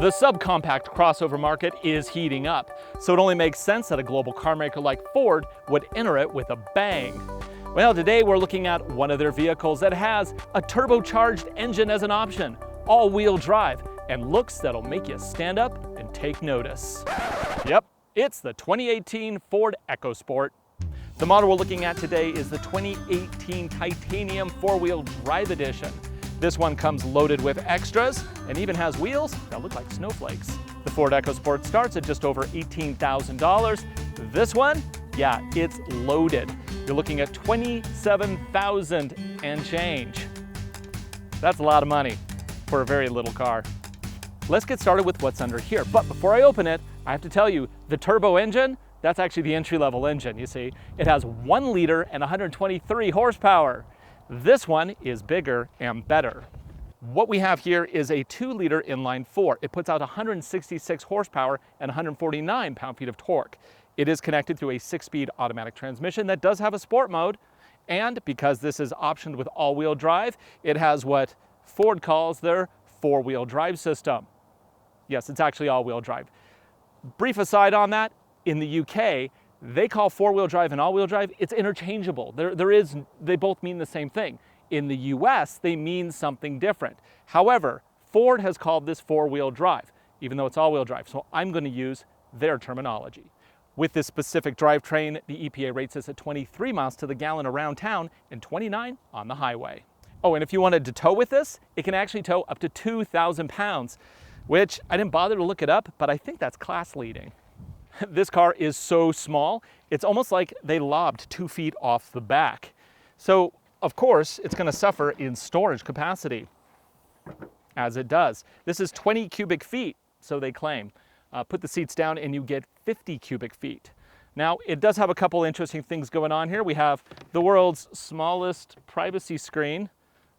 The subcompact crossover market is heating up, so it only makes sense that a global car maker like Ford would enter it with a bang. Well, today we're looking at one of their vehicles that has a turbocharged engine as an option, all-wheel drive, and looks that'll make you stand up and take notice. Yep, it's the 2018 Ford EcoSport. The model we're looking at today is the 2018 Titanium 4-Wheel Drive Edition. This one comes loaded with extras and even has wheels that look like snowflakes. The Ford EcoSport starts at just over $18,000. This one, yeah, it's loaded. You're looking at $27,000 and change. That's a lot of money for a very little car. Let's get started with what's under here. But before I open it, I have to tell you, the turbo engine, that's actually the entry-level engine, you see. It has 1 liter and 123 horsepower. This one is bigger and better. What we have here is a 2-liter inline-4. It puts out 166 horsepower and 149 pound-feet of torque. It is connected through a 6-speed automatic transmission that does have a sport mode, and because this is optioned with all-wheel drive, it has what Ford calls their 4-wheel drive system. Yes, it's actually all-wheel drive. Brief aside on that, in the UK, they call 4-wheel drive and all-wheel drive, it's interchangeable. They both mean the same thing. In the US, they mean something different. However, Ford has called this 4-wheel drive, even though it's all-wheel drive, so I'm going to use their terminology. With this specific drivetrain, the EPA rates this at 23 miles to the gallon around town and 29 on the highway. Oh, and if you wanted to tow with this, it can actually tow up to 2,000 pounds, which I didn't bother to look it up, but I think that's class leading. This car is so small, it's almost like they lobbed 2 feet off the back. So, of course, it's going to suffer in storage capacity, as it does. This is 20 cubic feet, so they claim. Put the seats down and you get 50 cubic feet. Now, it does have a couple interesting things going on here. We have the world's smallest privacy screen.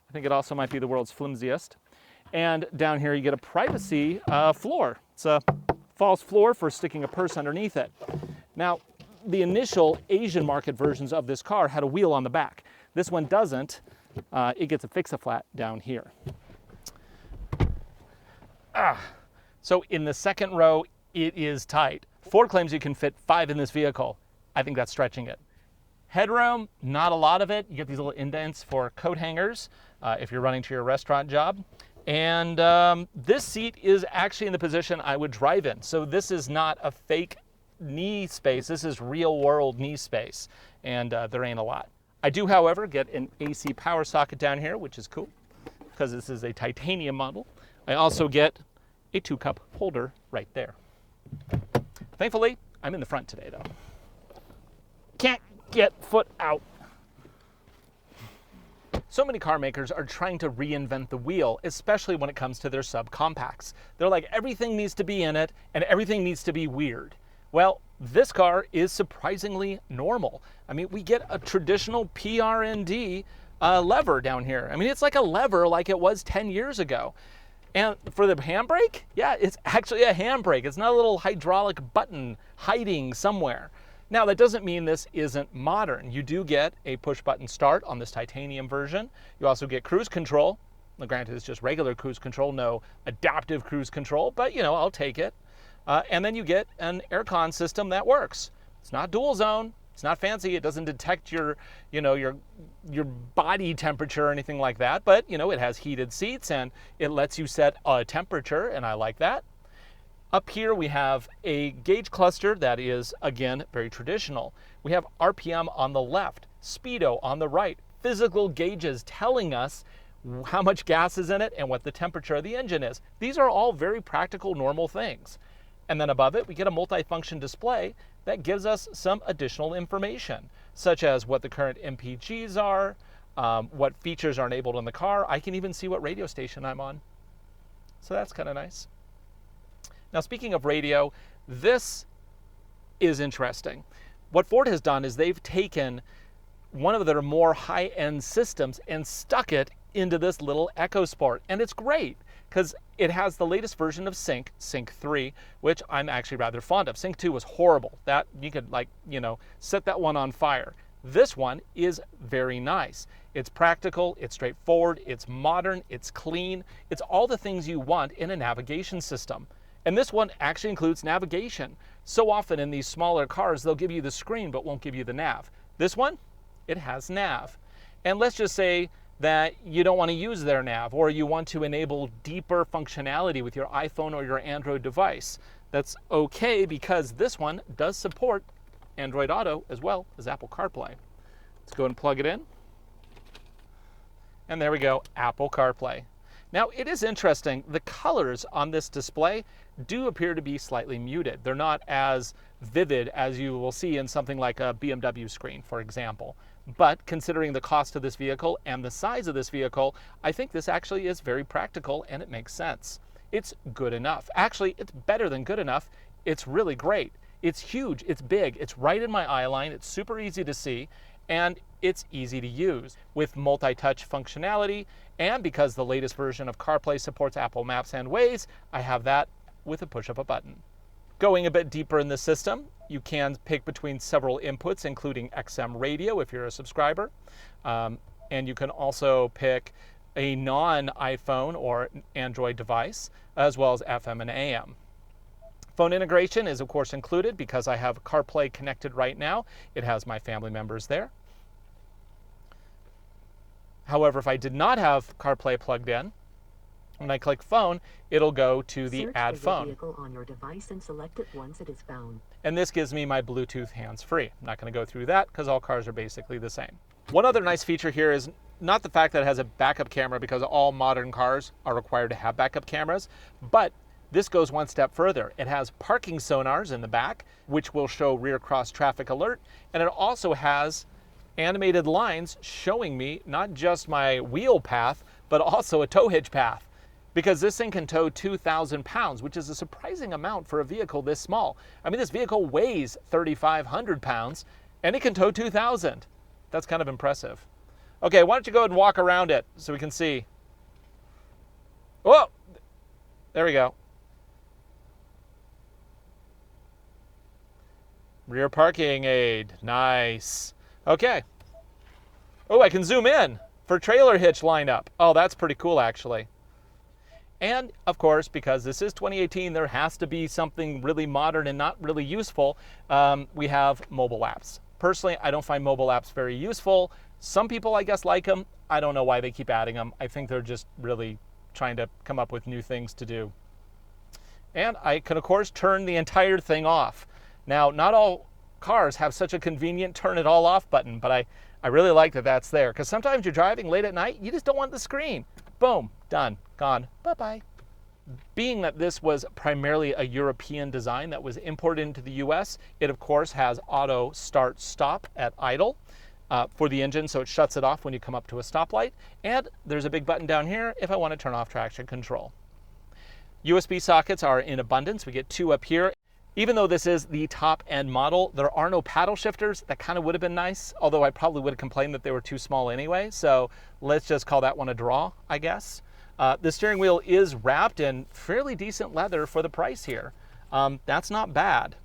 I think it also might be the world's flimsiest. And down here you get a privacy floor. It's a false floor for sticking a purse underneath it. Now, the initial Asian market versions of this car had a wheel on the back. This one doesn't. It gets a fix-a-flat down here. So in the second row, it is tight. Ford claims you can fit 5 in this vehicle. I think that's stretching it. Headroom, not a lot of it. You get these little indents for coat hangers if you're running to your restaurant job. And this seat is actually in the position I would drive in. So this is not a fake knee space. This is real world knee space. And there ain't a lot. I do, however, get an AC power socket down here, which is cool because this is a titanium model. I also get a 2-cup holder right there. Thankfully, I'm in the front today though. Can't get foot out. So many car makers are trying to reinvent the wheel, especially when it comes to their subcompacts. They're like, everything needs to be in it and everything needs to be weird. Well, this car is surprisingly normal. I mean, we get a traditional PRND lever down here. I mean, it's like a lever like it was 10 years ago. And for the handbrake, yeah, it's actually a handbrake. It's not a little hydraulic button hiding somewhere. Now, that doesn't mean this isn't modern. You do get a push-button start on this titanium version. You also get cruise control. Now, granted, it's just regular cruise control, no adaptive cruise control, but, you know, I'll take it. And then you get an aircon system that works. It's not dual zone. It's not fancy. It doesn't detect your body temperature or anything like that, but, you know, it has heated seats and it lets you set a temperature, and I like that. Up here we have a gauge cluster that is, again, very traditional. We have RPM on the left, speedo on the right, physical gauges telling us how much gas is in it and what the temperature of the engine is. These are all very practical, normal things. And then above it, we get a multifunction display that gives us some additional information, such as what the current MPGs are, what features are enabled in the car. I can even see what radio station I'm on. So that's kind of nice. Now, speaking of radio, this is interesting. What Ford has done is they've taken one of their more high-end systems and stuck it into this little EcoSport. And it's great because it has the latest version of Sync 3, which I'm actually rather fond of. Sync 2 was horrible. That you could, like, you know, set that one on fire. This one is very nice. It's practical, it's straightforward, it's modern, it's clean. It's all the things you want in a navigation system. And this one actually includes navigation. So often in these smaller cars, they'll give you the screen but won't give you the nav. This one, it has nav. And let's just say that you don't want to use their nav, or you want to enable deeper functionality with your iPhone or your Android device. That's okay, because this one does support Android Auto as well as Apple CarPlay. Let's go and plug it in. And there we go, Apple CarPlay. Now, it is interesting, the colors on this display do appear to be slightly muted. They're not as vivid as you will see in something like a BMW screen, for example. But considering the cost of this vehicle and the size of this vehicle, I think this actually is very practical and it makes sense. It's good enough. Actually, it's better than good enough. It's really great. It's huge, it's big, it's right in my eye line, it's super easy to see, and it's easy to use with multi-touch functionality. And because the latest version of CarPlay supports Apple Maps and Waze, I have that with a push of a button. Going a bit deeper in the system, you can pick between several inputs, including XM radio if you're a subscriber. And you can also pick a non-iPhone or Android device, as well as FM and AM. Phone integration is of course included because I have CarPlay connected right now. It has my family members there. However, if I did not have CarPlay plugged in, when I click phone, it'll go to the add phone. Vehicle on your device and select it once it is found. And this gives me my Bluetooth hands-free. I'm not going to go through that because all cars are basically the same. One other nice feature here is not the fact that it has a backup camera, because all modern cars are required to have backup cameras, but this goes one step further. It has parking sonars in the back, which will show rear cross traffic alert, and it also has animated lines showing me not just my wheel path, but also a tow hitch path. Because this thing can tow 2,000 pounds, which is a surprising amount for a vehicle this small. I mean, this vehicle weighs 3,500 pounds, and it can tow 2,000. That's kind of impressive. Okay, why don't you go ahead and walk around it so we can see. Whoa! There we go. Rear parking aid, nice. Okay. Oh, I can zoom in for trailer hitch lineup. Oh, that's pretty cool actually. And of course, because this is 2018, there has to be something really modern and not really useful. We have mobile apps. Personally, I don't find mobile apps very useful. Some people, I guess, like them. I don't know why they keep adding them. I think they're just really trying to come up with new things to do. And I can, of course, turn the entire thing off. Now, not all cars have such a convenient turn it all off button, but I really like that that's there, because sometimes you're driving late at night, you just don't want the screen. Boom, done, gone, bye-bye. Being that this was primarily a European design that was imported into the US, it of course has auto start stop at idle for the engine, so it shuts it off when you come up to a stoplight. And there's a big button down here if I want to turn off traction control. USB sockets are in abundance. We get 2 up here. Even though this is the top end model, there are no paddle shifters. That kind of would have been nice, although I probably would have complained that they were too small anyway. So let's just call that one a draw, I guess. The steering wheel is wrapped in fairly decent leather for the price here. That's not bad.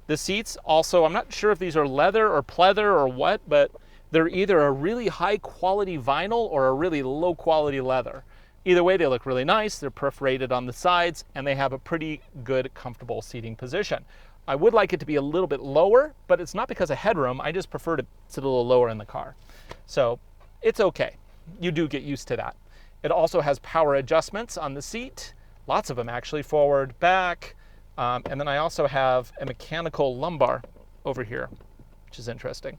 The seats also, I'm not sure if these are leather or pleather or what, but they're either a really high quality vinyl or a really low quality leather. Either way, they look really nice. They're perforated on the sides, and they have a pretty good, comfortable seating position. I would like it to be a little bit lower, but it's not because of headroom. I just prefer to sit a little lower in the car. So it's okay. You do get used to that. It also has power adjustments on the seat. Lots of them actually, forward, back. And then I also have a mechanical lumbar over here, which is interesting.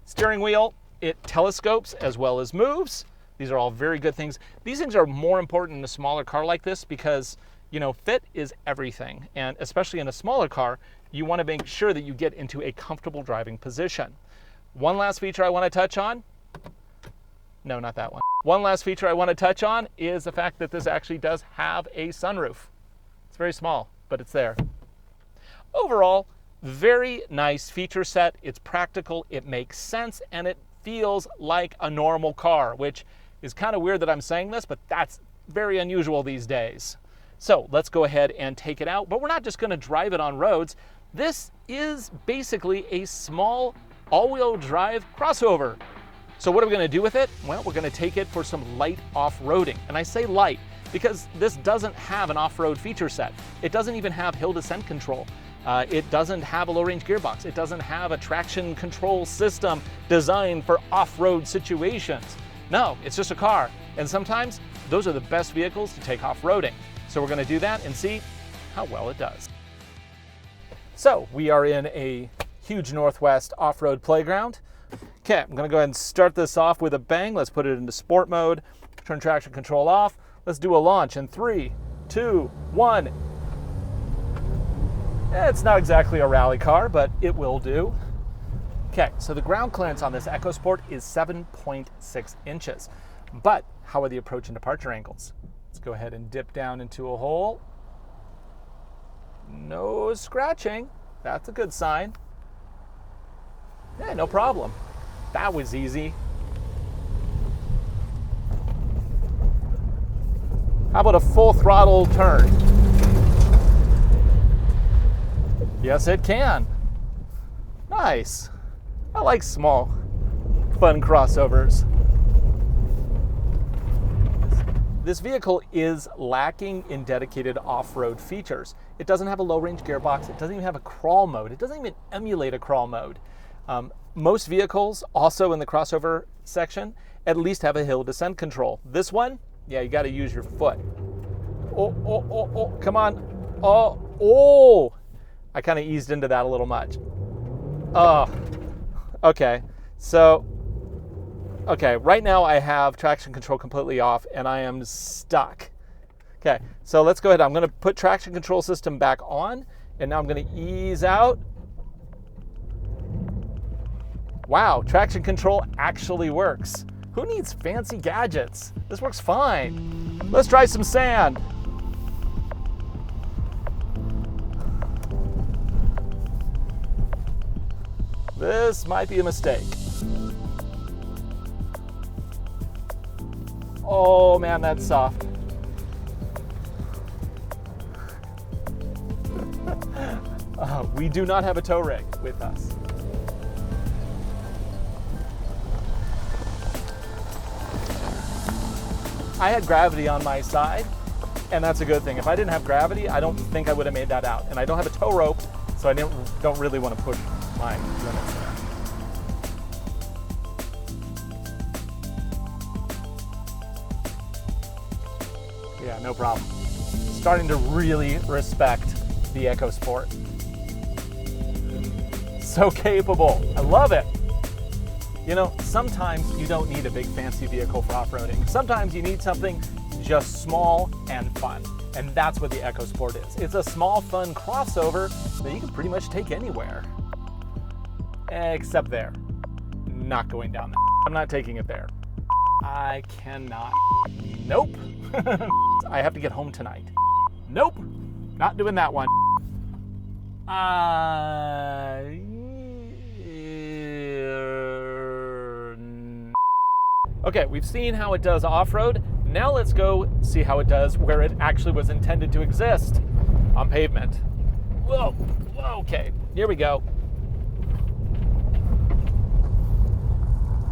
Steering wheel, it telescopes as well as moves. These are all very good things. These things are more important in a smaller car like this because, you know, fit is everything. And especially in a smaller car, you want to make sure that you get into a comfortable driving position. One last feature I want to touch on. No, not that one. One last feature I want to touch on is the fact that this actually does have a sunroof. It's very small, but it's there. Overall, very nice feature set. It's practical, it makes sense, and it feels like a normal car, which is kind of weird that I'm saying this, but that's very unusual these days. So let's go ahead and take it out, but we're not just going to drive it on roads. This is basically a small all-wheel drive crossover. So what are we going to do with it? Well, we're going to take it for some light off-roading. And I say light because this doesn't have an off-road feature set. It doesn't even have hill descent control. It doesn't have a low-range gearbox. It doesn't have a traction control system designed for off-road situations. No, it's just a car. And sometimes those are the best vehicles to take off-roading. So we're gonna do that and see how well it does. So we are in a huge Northwest off-road playground. Okay, I'm gonna go ahead and start this off with a bang. Let's put it into sport mode, turn traction control off. Let's do a launch in 3, 2, 1. It's not exactly a rally car, but it will do. Okay, so the ground clearance on this EcoSport is 7.6 inches. But how are the approach and departure angles? Let's go ahead and dip down into a hole. No scratching. That's a good sign. Yeah, no problem. That was easy. How about a full throttle turn? Yes, it can. Nice. I like small, fun crossovers. This vehicle is lacking in dedicated off-road features. It doesn't have a low-range gearbox. It doesn't even have a crawl mode. It doesn't even emulate a crawl mode. Most vehicles, also in the crossover section, at least have a hill descent control. This one, yeah, you got to use your foot. Oh, come on. Oh. I kind of eased into that a little much. Oh, okay. So, okay, right now I have traction control completely off and I am stuck. Okay, so let's go ahead. I'm gonna put traction control system back on and now I'm gonna ease out. Wow, traction control actually works. Who needs fancy gadgets? This works fine. Let's try some sand. This might be a mistake. Oh man, that's soft. We do not have a tow rig with us. I had gravity on my side, and that's a good thing. If I didn't have gravity, I don't think I would have made that out. And I don't have a tow rope, so I don't really want to push my limits there. Yeah, no problem. Starting to really respect the EcoSport. So capable. I love it. You know, sometimes you don't need a big fancy vehicle for off-roading. Sometimes you need something just small and fun. And that's what the EcoSport is. It's a small, fun crossover that you can pretty much take anywhere. Except there. Not going down there. I'm not taking it there. I cannot. Nope. I have to get home tonight. Nope. Not doing that one. Okay, we've seen how it does off-road. Now let's go see how it does where it actually was intended to exist, on pavement. Whoa, okay, here we go.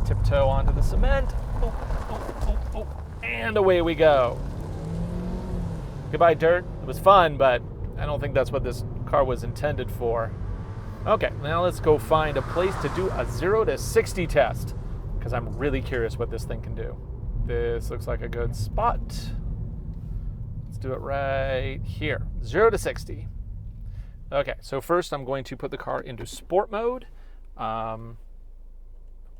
Tiptoe onto the cement. And away we go. Goodbye, dirt. It was fun, but I don't think that's what this car was intended for. Okay, now let's go find a place to do a 0 to 60 test, because I'm really curious what this thing can do. This looks like a good spot. Let's do it right here. 0 to 60. Okay, so first I'm going to put the car into sport mode.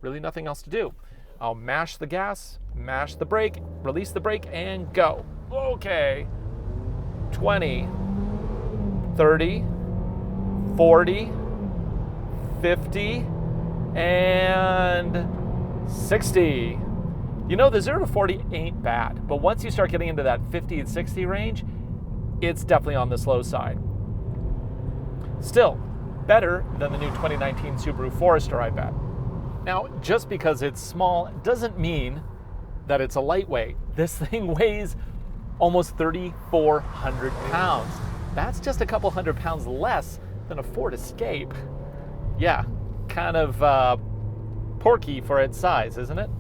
Really nothing else to do. I'll mash the gas, mash the brake, release the brake, and go. Okay. 20, 30, 40, 50, and 60. You know, the 0 to 40 ain't bad, but once you start getting into that 50 and 60 range, it's definitely on the slow side. Still, better than the new 2019 Subaru Forester, I bet. Now, just because it's small doesn't mean that it's a lightweight. This thing weighs almost 3,400 pounds. That's just a couple hundred pounds less than a Ford Escape. Yeah, kind of porky for its size, isn't it?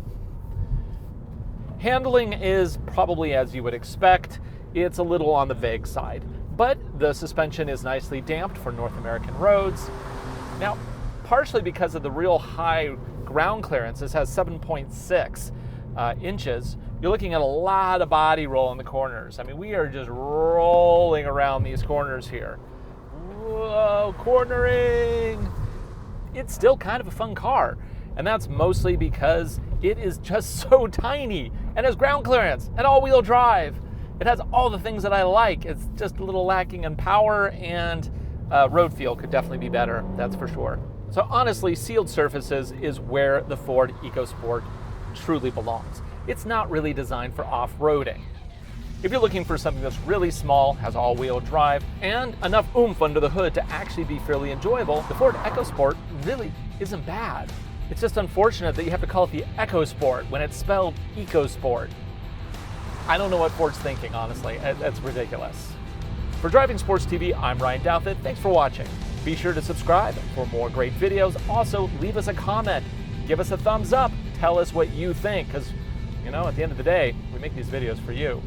Handling is probably as you would expect. It's a little on the vague side, but the suspension is nicely damped for North American roads. Now, partially because of the real high ground clearance, this has 7.6 inches, you're looking at a lot of body roll in the corners. I mean, we are just rolling around these corners here. Whoa, cornering! It's still kind of a fun car, and that's mostly because it is just so tiny and has ground clearance and all-wheel drive. It has all the things that I like. It's just a little lacking in power, and road feel could definitely be better, that's for sure. So honestly, sealed surfaces is where the Ford EcoSport truly belongs. It's not really designed for off-roading. If you're looking for something that's really small, has all-wheel drive, and enough oomph under the hood to actually be fairly enjoyable, the Ford EcoSport really isn't bad. It's just unfortunate that you have to call it the EcoSport when it's spelled EcoSport. I don't know what Ford's thinking, honestly. That's ridiculous. For Driving Sports TV, I'm Ryan Douthit. Thanks for watching. Be sure to subscribe for more great videos. Also, leave us a comment. Give us a thumbs up. Tell us what you think, because, at the end of the day, we make these videos for you.